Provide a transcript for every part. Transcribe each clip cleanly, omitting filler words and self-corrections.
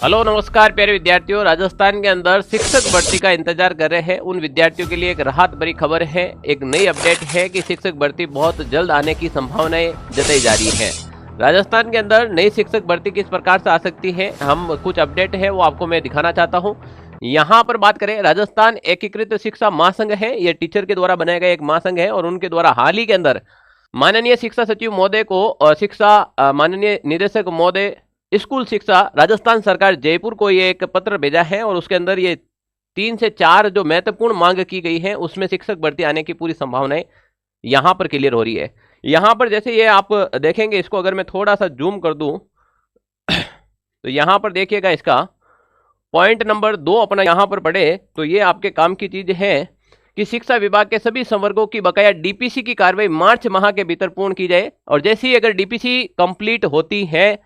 Hello नमस्कार प्यारे विद्यार्थियों। राजस्थान के अंदर शिक्षक भर्ती का इंतजार कर रहे हैं उन विद्यार्थियों के लिए एक राहत भरी खबर है। एक नई अपडेट है कि शिक्षक भर्ती बहुत जल्द आने की संभावनाएं जताई जा रही है। राजस्थान के अंदर नई शिक्षक भर्ती किस प्रकार से आ सकती है, हम कुछ अपडेट है वो आपको मैं दिखाना चाहता हूँ। यहाँ पर बात करें, राजस्थान एकीकृत शिक्षा महासंघ है, ये टीचर के द्वारा बनाया गया एक महासंघ है और उनके द्वारा हाल ही के अंदर माननीय शिक्षा सचिव महोदय को शिक्षा माननीय निदेशक महोदय स्कूल शिक्षा राजस्थान सरकार जयपुर को ये एक पत्र भेजा है और उसके अंदर ये 3 से 4 जो महत्वपूर्ण मांग की गई है उसमें शिक्षक भर्ती आने की पूरी संभावनाएं यहां पर क्लियर हो रही है। यहां पर जैसे ये आप देखेंगे, इसको अगर मैं थोड़ा सा जूम कर दूं तो यहां पर देखिएगा, इसका पॉइंट नंबर 2 अपना यहां पर पढ़े तो ये आपके काम की चीज है कि शिक्षा विभाग के सभी संवर्गों की बकाया डीपीसी की कार्रवाई मार्च माह के भीतर पूर्ण की जाए और जैसे ही अगर डीपीसी कंप्लीट होती है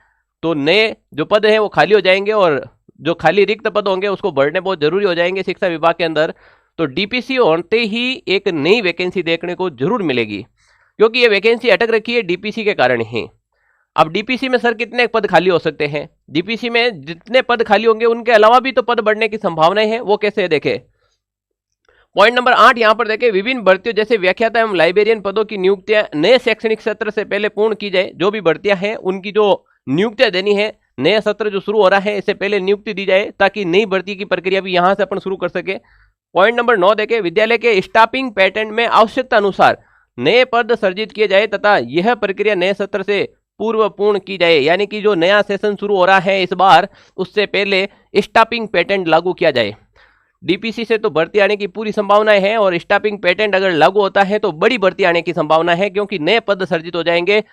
तो नए जो पद हैं वो खाली हो जाएंगे और जो खाली रिक्त पद होंगे उसको भरने बहुत जरूरी हो जाएंगे शिक्षा विभाग के अंदर। तो डीपीसी होते ही एक नई वैकेंसी देखने को जरूर मिलेगी, क्योंकि ये वैकेंसी अटक रखी है डीपीसी के कारण ही। अब डीपीसी में सर कितने पद खाली हो सकते हैं? डीपीसी में जितने पद खाली होंगे उनके अलावा भी तो पद बढ़ने की संभावनाएं हैं। वो कैसे देखे, पॉइंट नंबर 8 यहां पर देखें, विभिन्न भर्तियों जैसे व्याख्याता एवं लाइब्रेरियन पदों की नियुक्तियां नए शैक्षणिक सत्र से पहले पूर्ण की जाए। जो भी भर्तियां हैं उनकी जो नियुक्तियां देनी है, नया सत्र जो शुरू हो रहा है इससे पहले नियुक्ति दी जाए ताकि नई भर्ती की प्रक्रिया भी यहां से अपन शुरू कर सके। पॉइंट नंबर 9 देखें, विद्यालय के स्टाफिंग पैटर्न में आवश्यकता अनुसार नए पद सर्जित किए जाए तथा यह प्रक्रिया नए सत्र से पूर्व पूर्ण की जाए। यानी कि जो नया सेशन शुरू हो रहा है इस बार, उससे पहले स्टाफिंग पैटर्न लागू किया जाए। डीपीसी से तो भर्ती आने की पूरी संभावनाएं हैं और स्टाफिंग पैटर्न अगर लागू होता है तो बड़ी भर्ती आने की संभावना है, क्योंकि नए पद सर्जित हो जाएंगे।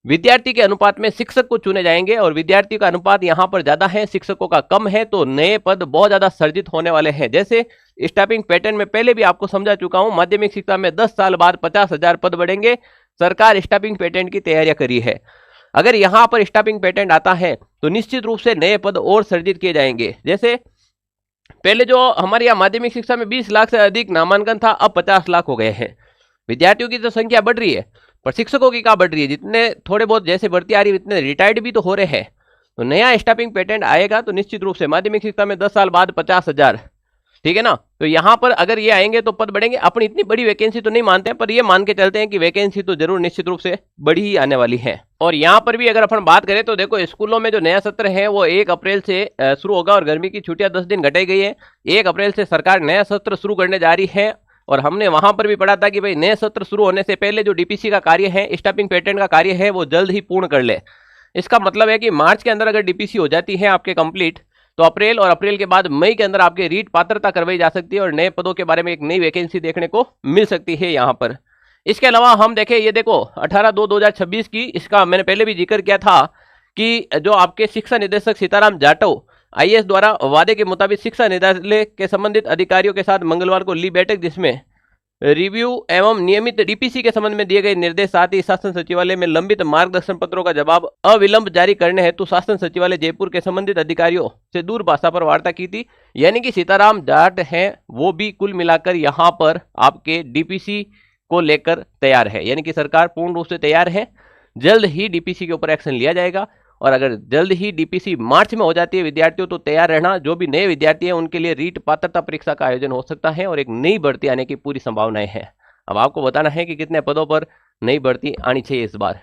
विद्यार्थी के अनुपात में शिक्षक को चुने जाएंगे और विद्यार्थी का अनुपात यहां पर ज्यादा है, शिक्षकों का कम है, तो नए पद बहुत ज्यादा सर्जित होने वाले हैं। जैसे स्टाफिंग पैटर्न में पहले भी आपको समझा चुका हूं, माध्यमिक शिक्षा में 10 साल बाद 50,000 पद बढ़ेंगे। सरकार स्टाफिंग पैटर्न की तैयारियां करी है। अगर यहां पर स्टाफिंग पैटर्न आता है तो निश्चित रूप से नए पद और सर्जित किए जाएंगे। जैसे पहले जो हमारे यहाँ माध्यमिक शिक्षा में 20 लाख से अधिक नामांकन था, अब 50 लाख हो गए हैं। विद्यार्थियों की तो संख्या बढ़ रही है पर शिक्षकों की क्या बढ़ रही है? जितने थोड़े बहुत जैसे भर्ती आ रही है इतने रिटायर्ड भी तो हो रहे हैं। तो नया स्टाफिंग पैटर्न आएगा तो निश्चित रूप से माध्यमिक शिक्षा में 10 साल बाद 50,000, ठीक है ना। तो यहाँ पर अगर ये आएंगे तो पद बढ़ेंगे। अपनी इतनी बड़ी वैकेंसी तो नहीं मानते हैं, पर ये मान के चलते हैं कि वैकेंसी तो जरूर निश्चित रूप से बड़ी ही आने वाली है। और यहाँ पर भी अगर अपन बात करें तो देखो, स्कूलों में जो नया सत्र है वो 1 अप्रैल से शुरू होगा और गर्मी की छुट्टियां 10 दिन घटाई गई है। 1 अप्रैल से सरकार नया सत्र शुरू करने जा रही है और हमने वहां पर भी पढ़ा था कि भाई नए सत्र शुरू होने से पहले जो डीपीसी का कार्य है, स्टाफिंग पैटर्न का कार्य है, वो जल्द ही पूर्ण कर ले। इसका मतलब है कि मार्च के अंदर अगर डीपीसी हो जाती है आपके कंप्लीट, तो अप्रैल और अप्रैल के बाद मई के अंदर आपके रीट पात्रता करवाई जा सकती है और नए पदों के बारे में एक नई वैकेंसी देखने को मिल सकती है यहाँ पर। इसके अलावा हम देखें, ये देखो 18/2/2026 की, इसका मैंने पहले भी जिक्र किया था कि जो आपके शिक्षा निदेशक सीताराम जाटव आईएएस द्वारा वादे के मुताबिक शिक्षा निदेशालय के संबंधित अधिकारियों के साथ मंगलवार को ली बैठक, जिसमें रिव्यू एवं नियमित डीपीसी के संबंध में दिए गए निर्देश, साथ ही शासन सचिवालय में लंबित मार्गदर्शन पत्रों का जवाब अविलंब जारी करने हेतु शासन सचिवालय जयपुर के संबंधित अधिकारियों से दूर भाषा पर वार्ता की थी। यानी कि सीताराम जाट हैं वो भी कुल मिलाकर यहाँ पर आपके डीपीसी को लेकर तैयार है। यानी कि सरकार पूर्ण रूप से तैयार है, जल्द ही डीपीसी के ऊपर एक्शन लिया जाएगा। और अगर जल्द ही डीपीसी मार्च में हो जाती है विद्यार्थियों, तो तैयार रहना। जो भी नए विद्यार्थी हैं उनके लिए रीट पात्रता परीक्षा का आयोजन हो सकता है और एक नई भर्ती आने की पूरी संभावनाएं हैं। अब आपको बताना है कि कितने पदों पर नई भर्ती आनी चाहिए इस बार,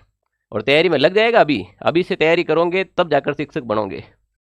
और तैयारी में लग जाएगा। अभी से तैयारी करोगे तब जाकर शिक्षक बनोगे।